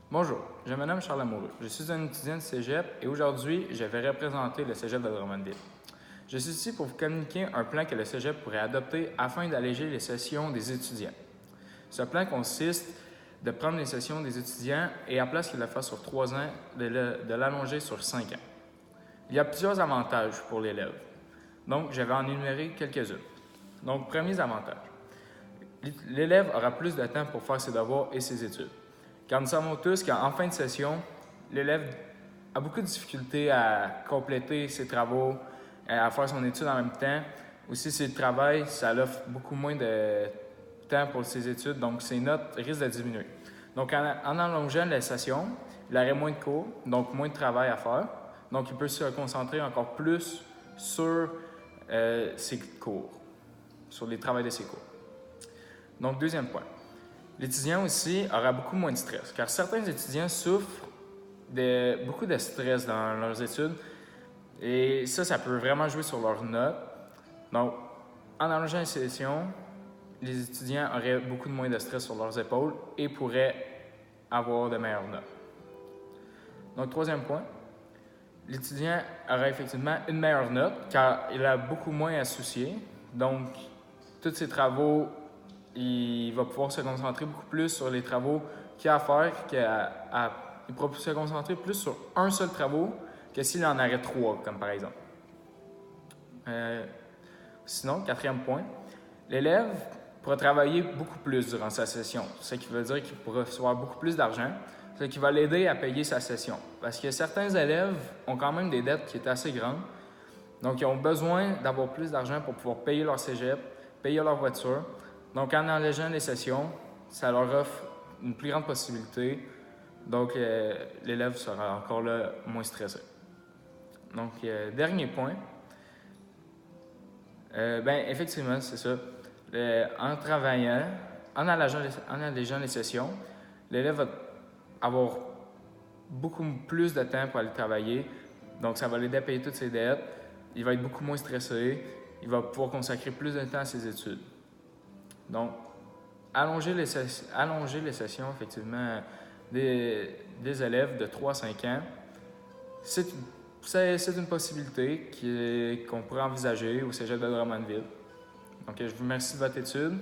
Bonjour, je me nomme Charles Lamoureux. Je suis un étudiant de Cégep et aujourd'hui, je vais représenter le Cégep de Drummondville. Je suis ici pour vous communiquer un plan que le Cégep pourrait adopter afin d'alléger les sessions des étudiants. Ce plan consiste de prendre les sessions des étudiants et à place qu'il le fasse sur 3 ans, de l'allonger sur 5 ans. Il y a plusieurs avantages pour l'élève. Donc, je vais en énumérer quelques-uns. Donc, premier avantage. L'élève aura plus de temps pour faire ses devoirs et ses études. Car nous savons tous qu'en fin de session, l'élève a beaucoup de difficultés à compléter ses travaux, à faire son étude en même temps. Aussi, s'il travaille, ça l'offre beaucoup moins de temps pour ses études, donc ses notes risquent de diminuer. Donc, en allongeant la session, il aurait moins de cours, donc moins de travail à faire. Donc, il peut se concentrer encore plus sur ses cours, sur les travaux de ses cours. Donc, deuxième point. L'étudiant aussi aura beaucoup moins de stress, car certains étudiants souffrent de beaucoup de stress dans leurs études et ça peut vraiment jouer sur leurs notes. Donc, en allongeant les sessions, les étudiants auraient beaucoup moins de stress sur leurs épaules et pourraient avoir de meilleures notes. Donc, troisième point, l'étudiant aura effectivement une meilleure note car il a beaucoup moins à soucier. Donc, tous ses travaux, il va pouvoir se concentrer beaucoup plus sur les travaux qu'il a à faire, il pourra se concentrer plus sur un seul travaux que s'il en aurait 3, comme par exemple. Sinon, quatrième point, l'élève pourra travailler beaucoup plus durant sa session, ce qui veut dire qu'il pourra recevoir beaucoup plus d'argent, ce qui va l'aider à payer sa session. Parce que certains élèves ont quand même des dettes qui sont assez grandes, donc ils ont besoin d'avoir plus d'argent pour pouvoir payer leur cégep, payer leur voiture. Donc, en allégeant les sessions, ça leur offre une plus grande possibilité. Donc, l'élève sera encore là moins stressé. Donc, dernier point. Effectivement, c'est ça. En travaillant, en allégeant les sessions, l'élève va avoir beaucoup plus de temps pour aller travailler. Donc, ça va l'aider à payer toutes ses dettes. Il va être beaucoup moins stressé. Il va pouvoir consacrer plus de temps à ses études. Donc, allonger les sessions, effectivement, des élèves de 3 à 5 ans, c'est une possibilité qu'on pourrait envisager au Cégep de Drummondville. Donc, je vous remercie de votre étude.